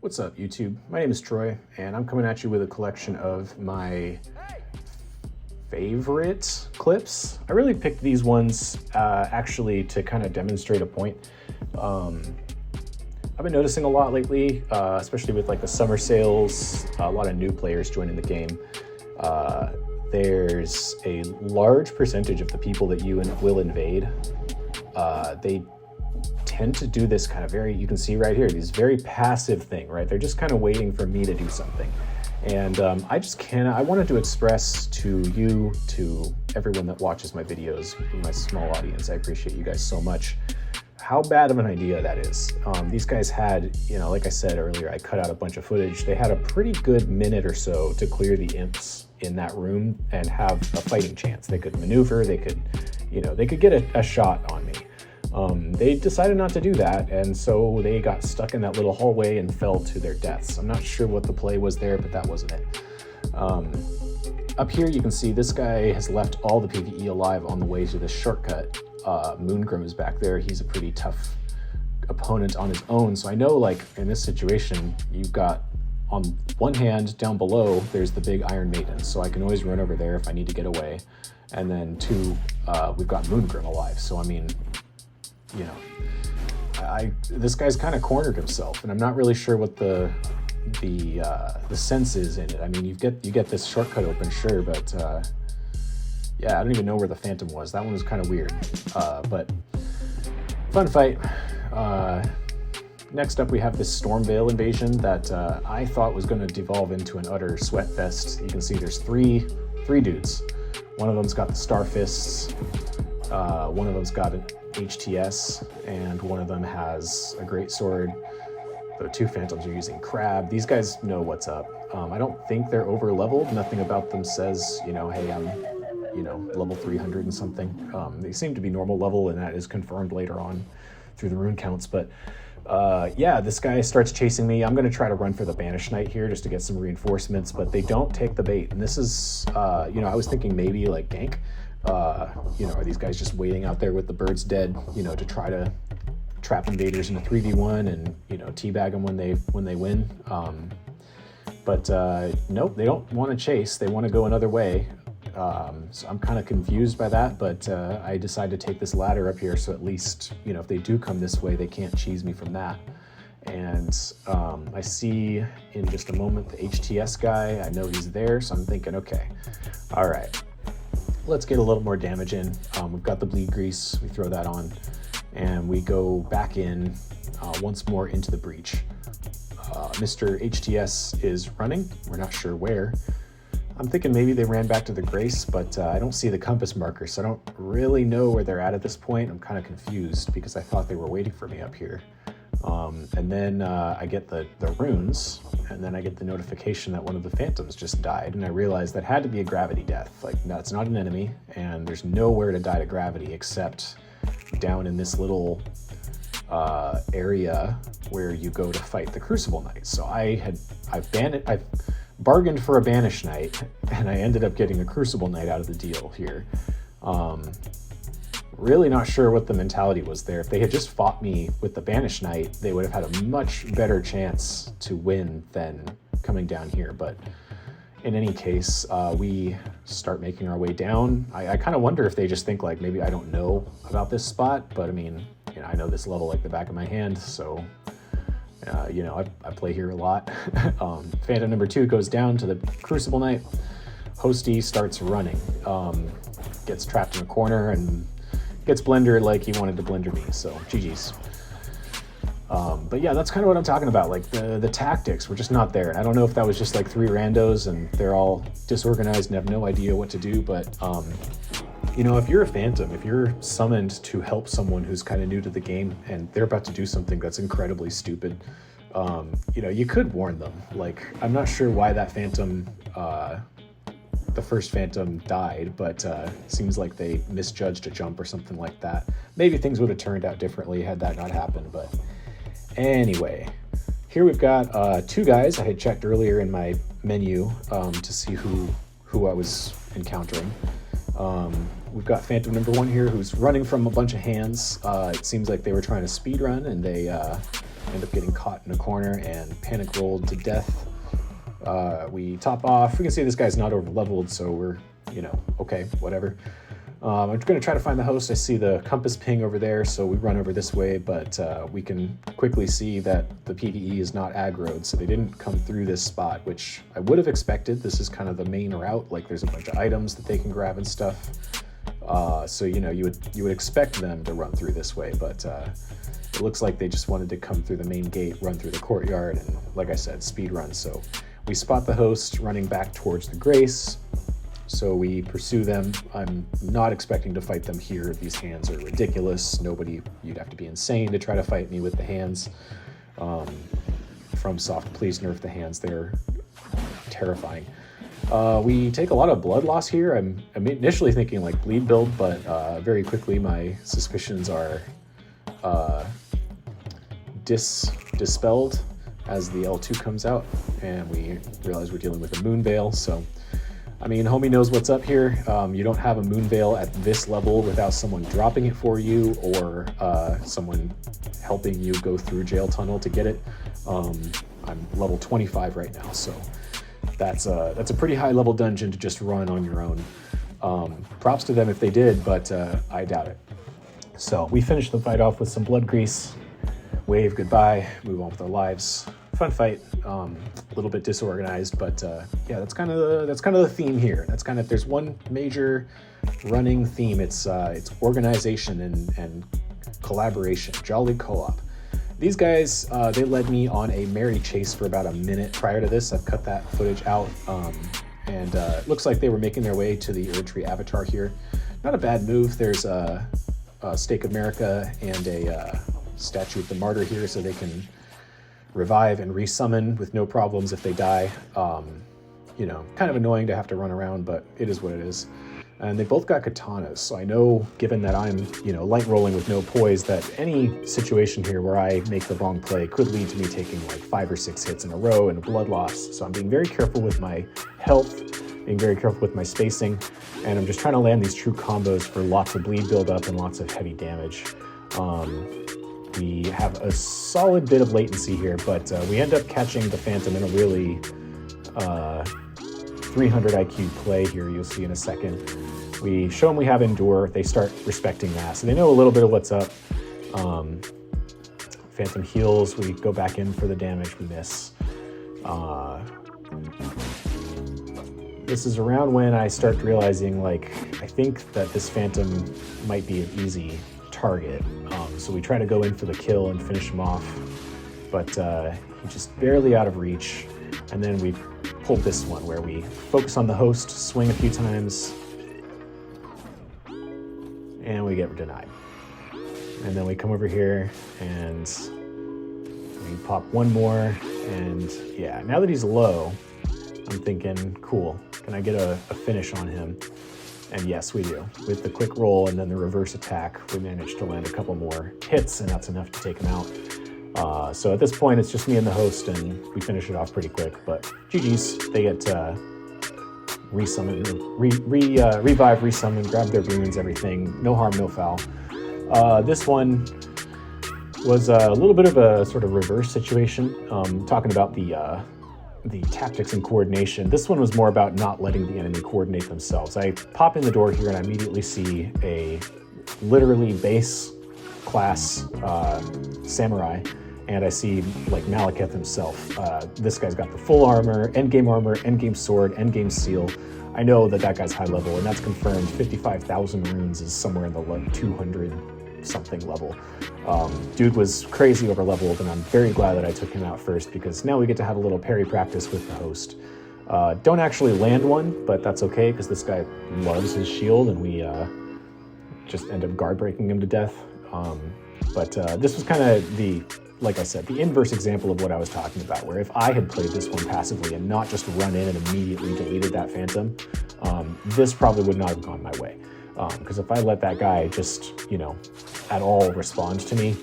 What's up, YouTube? My name is Troy, and I'm coming at you with a collection of my favorite clips. I really picked these ones actually to kind of demonstrate a point. I've been noticing a lot lately, especially with like the summer sales, a lot of new players joining the game. There's a large percentage of the people that you will invade. They tend to do this kind of you can see right here, these very passive thing, right? They're just kind of waiting for me to do something. And I wanted to express to you, to everyone that watches my videos, my small audience, I appreciate you guys so much, how bad of an idea that is. These guys had, like I said earlier, I cut out a bunch of footage. They had a pretty good minute or so to clear the imps in that room and have a fighting chance. They could maneuver, they could get a shot on me. They decided not to do that, and so they got stuck in that little hallway and fell to their deaths. I'm not sure what the play was there, but that wasn't it. Up here you can see this guy has left all the PvE alive on the way to this shortcut. Moongrim is back there. He's a pretty tough opponent on his own, so I know, like, in this situation, you've got, on one hand, down below, there's the big Iron Maiden, so I can always run over there if I need to get away. And then two, we've got Moongrim alive, so I mean, this guy's kind of cornered himself, and I'm not really sure what the sense is in it. I mean, you get this shortcut open, sure, but yeah, I don't even know where the Phantom was. That one was kind of weird, but fun fight. Next up, we have this Stormveil invasion that I thought was going to devolve into an utter sweat fest. You can see there's three dudes. One of them's got the Star Fists. One of them's got an HTS, and one of them has a great sword. The two Phantoms are using Crab. These guys know what's up. I don't think they're over leveled. Nothing about them says, hey, I'm, level 300 and something. They seem to be normal level, and that is confirmed later on through the rune counts. But yeah, this guy starts chasing me. I'm going to try to run for the Banished Knight here just to get some reinforcements, but they don't take the bait. And this is, I was thinking maybe like gank. Are these guys just waiting out there with the birds dead, to try to trap invaders in a 3v1 and, teabag them when they win. But nope, they don't want to chase. They want to go another way. So I'm kind of confused by that, but I decided to take this ladder up here so at least, if they do come this way, they can't cheese me from that. And I see in just a moment the HTS guy. I know he's there, so I'm thinking, okay, all right. Let's get a little more damage in. We've got the bleed grease, we throw that on, and we go back in once more into the breach. Mr. HTS is running, we're not sure where. I'm thinking maybe they ran back to the Grace, but I don't see the compass marker, so I don't really know where they're at this point. I'm kind of confused because I thought they were waiting for me up here. And then I get the runes, and then I get the notification that one of the Phantoms just died, and I realized that had to be a gravity death. Like, that's not an enemy, and there's nowhere to die to gravity except down in this little area where you go to fight the Crucible Knight. So I've bargained for a Banished Knight, and I ended up getting a Crucible Knight out of the deal here. Really not sure what the mentality was there. If they had just fought me with the Banished Knight, they would have had a much better chance to win than coming down here. But in any case, we start making our way down. I kind of wonder if they just think, like, maybe I don't know about this spot, but I mean, I know this level like the back of my hand, so I play here a lot. Phantom number 2 goes down to the Crucible Knight. Hosty starts running, gets trapped in a corner and gets blendered like he wanted to blender me, so GG's. But yeah, that's kind of what I'm talking about. Like, the tactics were just not there. And I don't know if that was just like 3 randos and they're all disorganized and have no idea what to do, but if you're a Phantom, if you're summoned to help someone who's kind of new to the game and they're about to do something that's incredibly stupid, you could warn them. Like, I'm not sure why that Phantom, the first Phantom died, but seems like they misjudged a jump or something like that. Maybe things would have turned out differently had that not happened, but anyway. Here we've got 2 guys I had checked earlier in my menu to see who I was encountering. We've got Phantom number 1 here who's running from a bunch of hands. It seems like they were trying to speed run and they end up getting caught in a corner and panic rolled to death. We top off. We can see this guy's not over leveled, so we're, okay, whatever. I'm going to try to find the host. I see the compass ping over there, so we run over this way, but we can quickly see that the PvE is not aggroed, so they didn't come through this spot, which I would have expected. This is kind of the main route, like there's a bunch of items that they can grab and stuff. So, you would expect them to run through this way, but it looks like they just wanted to come through the main gate, run through the courtyard, and like I said, speed run. So we spot the host running back towards the Grace. So we pursue them. I'm not expecting to fight them here. These hands are ridiculous. You'd have to be insane to try to fight me with the hands. FromSoft, please nerf the hands. They're terrifying. We take a lot of blood loss here. I'm initially thinking like bleed build, but very quickly my suspicions are dispelled as the L2 comes out, and we realize we're dealing with a Moon Veil. So homie knows what's up here. You don't have a Moon Veil at this level without someone dropping it for you or someone helping you go through Jail Tunnel to get it. I'm level 25 right now, so that's a pretty high level dungeon to just run on your own. Props to them if they did, but I doubt it. So we finish the fight off with some blood grease, wave goodbye, move on with our lives. Fun fight, a little bit disorganized, but yeah, that's kind of the theme here. That's kind of, if there's one major running theme, it's organization and collaboration, jolly co-op. These guys, they led me on a merry chase for about a minute prior to this. I've cut that footage out, and it looks like they were making their way to the Erdtree Avatar here. Not a bad move. There's a Stake of America and a Statue of the Martyr here, so they can revive and resummon with no problems if they die. Kind of annoying to have to run around, but it is what it is. And they both got katanas, so I know, given that I'm, light rolling with no poise, that any situation here where I make the wrong play could lead to me taking like 5 or 6 hits in a row and a blood loss. So I'm being very careful with my health, being very careful with my spacing, and I'm just trying to land these true combos for lots of bleed buildup and lots of heavy damage. We have a solid bit of latency here, but we end up catching the Phantom in a really 300 IQ play here, you'll see in a second. We show them we have Endure, they start respecting that, so they know a little bit of what's up. Phantom heals, we go back in for the damage, we miss. This is around when I start realizing, I think that this Phantom might be an easy target. So we try to go in for the kill and finish him off, but he's just barely out of reach. And then we pulled this one where we focus on the host, swing a few times, and we get denied. And then we come over here and we pop one more, and yeah, now that he's low, I'm thinking, cool, can I get a finish on him? And yes, we do. With the quick roll and then the reverse attack, we managed to land a couple more hits, and that's enough to take him out. So at this point, it's just me and the host, and we finish it off pretty quick. But GG's, they get revive, resummon, grab their runes, everything. No harm, no foul. This one was a little bit of a sort of reverse situation. Talking about the tactics and coordination. This one was more about not letting the enemy coordinate themselves. I pop in the door here and I immediately see a literally base class samurai, and I see Malekith himself. This guy's got the full armor, endgame sword, endgame seal. I know that guy's high level, and that's confirmed. 55,000 runes is somewhere in the 200 something level. Dude was crazy over leveled, and I'm very glad that I took him out first, because now we get to have a little parry practice with the host. Don't actually land one, but that's okay, because this guy loves his shield, and we just end up guard breaking him to death. But this was kind of like I said, the inverse example of what I was talking about, where if I had played this one passively and not just run in and immediately deleted that Phantom, this probably would not have gone my way. Because if I let that guy just, at all respond to me,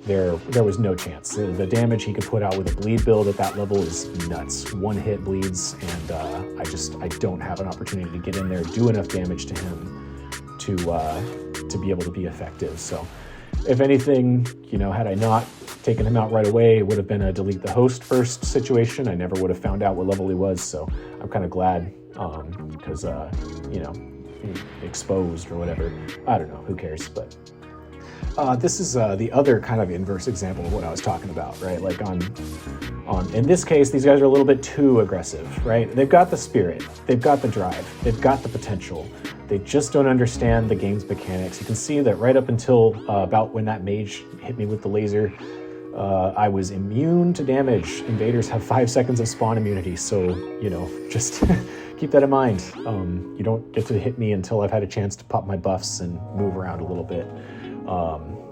there was no chance. The damage he could put out with a bleed build at that level is nuts. One hit bleeds, and I don't have an opportunity to get in there, do enough damage to him to be able to be effective. So if anything, had I not taken him out right away, it would have been a delete the host first situation. I never would have found out what level he was, so I'm kind of glad, because, you know, exposed or whatever. I don't know, who cares, but... this is the other kind of inverse example of what I was talking about, right? Like in this case, these guys are a little bit too aggressive, right? They've got the spirit, they've got the drive, they've got the potential. They just don't understand the game's mechanics. You can see that right up until about when that mage hit me with the laser, I was immune to damage. Invaders have 5 seconds of spawn immunity, so, you know, just keep that in mind. You don't get to hit me until I've had a chance to pop my buffs and move around a little bit.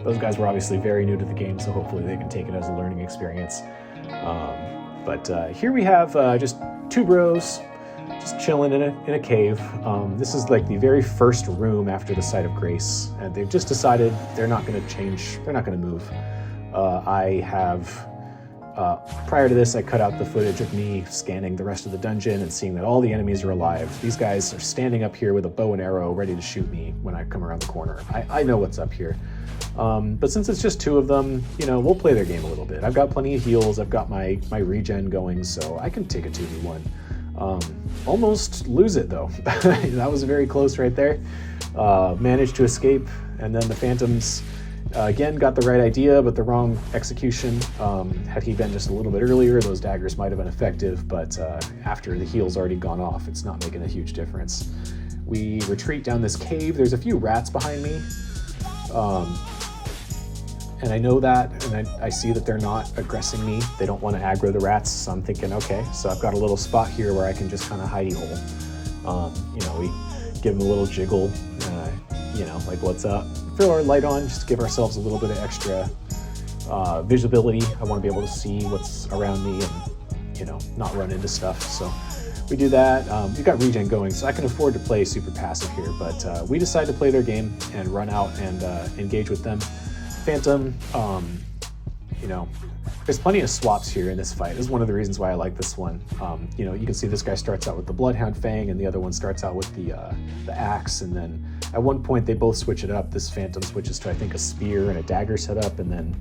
Those guys were obviously very new to the game, so hopefully they can take it as a learning experience. But here we have just two bros just chilling in a cave. This is like the very first room after the Site of Grace, and they've just decided they're not going to change, they're not going to move. I have, prior to this, I cut out the footage of me scanning the rest of the dungeon and seeing that all the enemies are alive. These guys are standing up here with a bow and arrow ready to shoot me when I come around the corner. I know what's up here. But since it's just two of them, you know, we'll play their game a little bit. I've got plenty of heals, I've got my regen going, so I can take a 2v1. Almost lose it though. That was very close right there. Managed to escape, and then the Phantoms again got the right idea but the wrong execution. Had he been just a little bit earlier, those daggers might have been effective, but after the heal's already gone off, it's not making a huge difference. We retreat down this cave. There's a few rats behind me, and I know that, and I see that they're not aggressing me. They don't want to aggro the rats, so I'm thinking, okay, so I've got a little spot here where I can just kind of hidey hole. You know, we give them a little jiggle, you know, like what's up? Throw our light on, just to give ourselves a little bit of extra visibility. I want to be able to see what's around me and, you know, not run into stuff. So we do that. We've got regen going, so I can afford to play super passive here, but we decide to play their game and run out and engage with them. Phantom, you know, there's plenty of swaps here in this fight. This is one of the reasons why I like this one. You know, you can see this guy starts out with the Bloodhound Fang, and the other one starts out with the axe, and then at one point they both switch it up. This Phantom switches to, I think, a spear and a dagger setup, and then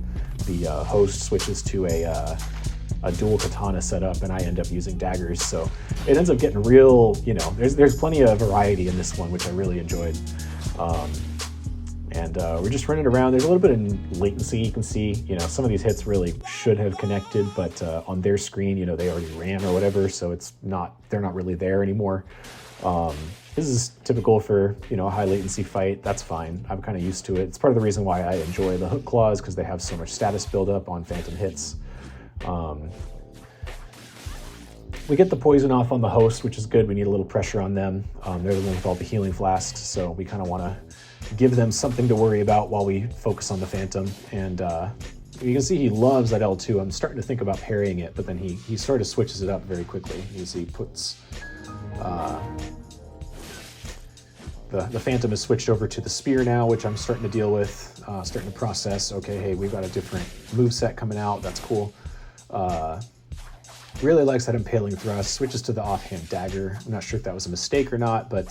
the host switches to a dual katana setup, and I end up using daggers. So it ends up getting real, you know, there's plenty of variety in this one, which I really enjoyed. And we're just running around. There's a little bit of latency. You can see, you know, some of these hits really should have connected, but on their screen, you know, they already ran or whatever, so they're not really there anymore. This is typical for, you know, a high latency fight. That's fine. I'm kind of used to it. It's part of the reason why I enjoy the hook claws, because they have so much status buildup on Phantom hits. We get the poison off on the host, which is good. We need a little pressure on them. They're the ones with all the healing flasks, so we kind of want to give them something to worry about while we focus on the Phantom. And you can see he loves that L2. I'm starting to think about parrying it, but then he sort of switches it up very quickly. You can see he puts... The Phantom is switched over to the spear now, which I'm starting to deal with, starting to process. Okay, hey, we've got a different moveset coming out. That's cool. Really likes that impaling thrust. Switches to the offhand dagger. I'm not sure if that was a mistake or not, but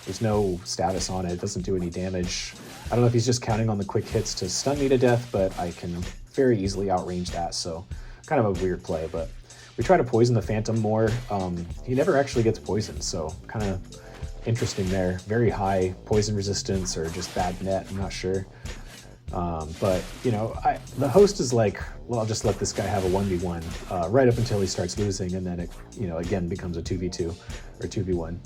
there's no status on it. It doesn't do any damage. I don't know if he's just counting on the quick hits to stun me to death, but I can very easily outrange that, so kind of a weird play. But we try to poison the Phantom more. He never actually gets poisoned, so kind of interesting there. Very high poison resistance or just bad net, I'm not sure. But, you know, the host is like, well, I'll just let this guy have a 1v1 right up until he starts losing, and then it, you know, again becomes a 2v2 or 2v1.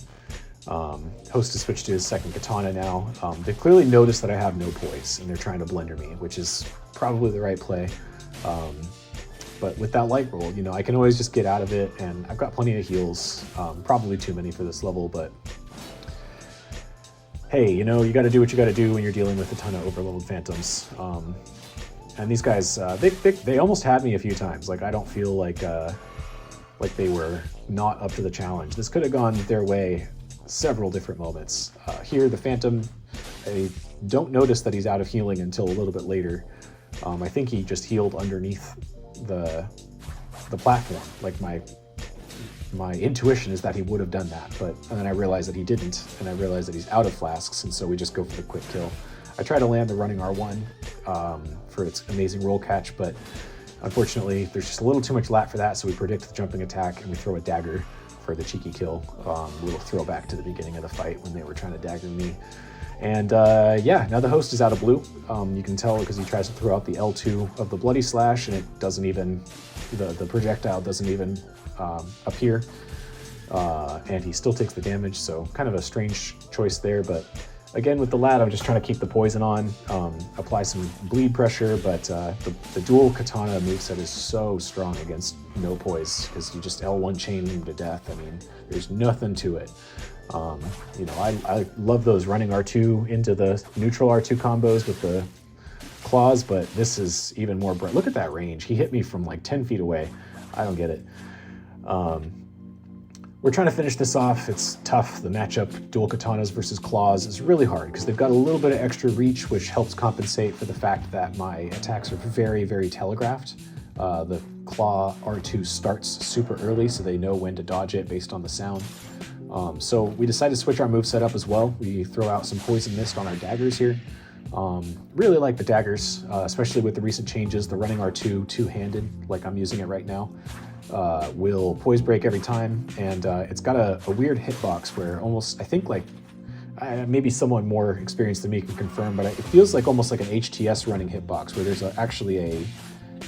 Host has switched to his second katana now. They clearly noticed that I have no poise, and they're trying to blender me, which is probably the right play. But with that light roll, you know, I can always just get out of it, and I've got plenty of heals. Probably too many for this level, but hey, you know, you got to do what you got to do when you're dealing with a ton of overleveled Phantoms. And these guys, they almost had me a few times. Like, I don't feel like they were not up to the challenge. This could have gone their way several different moments. Here, the Phantom, I don't notice that he's out of healing until a little bit later. I think he just healed underneath the platform. Like, my intuition is that he would have done that, and then I realized that he didn't, and I realized that he's out of flasks, and so we just go for the quick kill. I try to land the running R1 for its amazing roll catch, but unfortunately there's just a little too lat for that, so we predict the jumping attack and we throw a dagger for the cheeky kill. A little throwback to the beginning of the fight when they were trying to dagger me. And yeah, now the host is out of blue. You can tell because he tries to throw out the L2 of the Bloody Slash and it doesn't even, the projectile doesn't even appear. And he still takes the damage, so kind of a strange choice there. But again, with the lat, I'm just trying to keep the poison on, apply some bleed pressure, but the dual katana moveset is so strong against no poise because you just L1 chain him to death. I mean, there's nothing to it. You know, I love those running R2 into the neutral R2 combos with the claws, but this is even more bright. Look at that range. He hit me from like 10 feet away. I don't get it. We're trying to finish this off. It's tough. The matchup, dual katanas versus claws, is really hard because they've got a little bit of extra reach, which helps compensate for the fact that my attacks are very, very telegraphed. The claw R2 starts super early, so they know when to dodge it based on the sound. So we decided to switch our moveset up as well. We throw out some Poison Mist on our daggers here. Really like the daggers, especially with the recent changes. The running R2 two-handed, like I'm using it right now, will poise break every time, and it's got a weird hitbox where almost, I think like, maybe someone more experienced than me can confirm, but it feels like almost like an HTS running hitbox where there's actually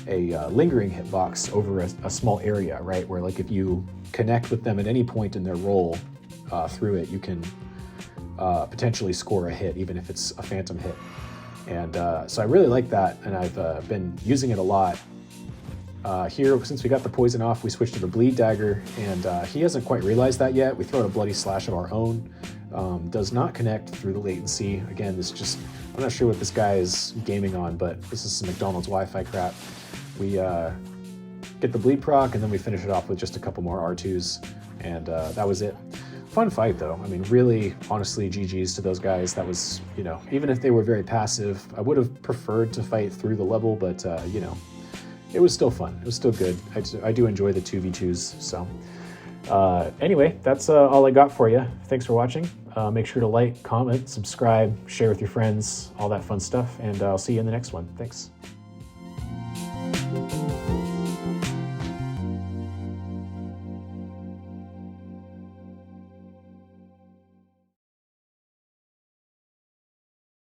a lingering hitbox over a small area, right? Where like if you connect with them at any point in their roll through it, you can potentially score a hit, even if it's a phantom hit. And so I really like that, and I've been using it a lot. Here, since we got the poison off, we switched to the bleed dagger, and he hasn't quite realized that yet. We throw out a bloody slash of our own. Does not connect through the latency. Again, this just, I'm not sure what this guy is gaming on, but this is some McDonald's Wi-Fi crap. We get the bleed proc, and then we finish it off with just a couple more R2s, and that was it. Fun fight though. I mean, really, honestly, GG's to those guys. That was, you know, even if they were very passive, I would have preferred to fight through the level, but you know, it was still fun. It was still good. I do enjoy the 2v2s. So anyway, that's all I got for you. Thanks for watching. Make sure to like, comment, subscribe, share with your friends, all that fun stuff, and I'll see you in the next one. Thanks.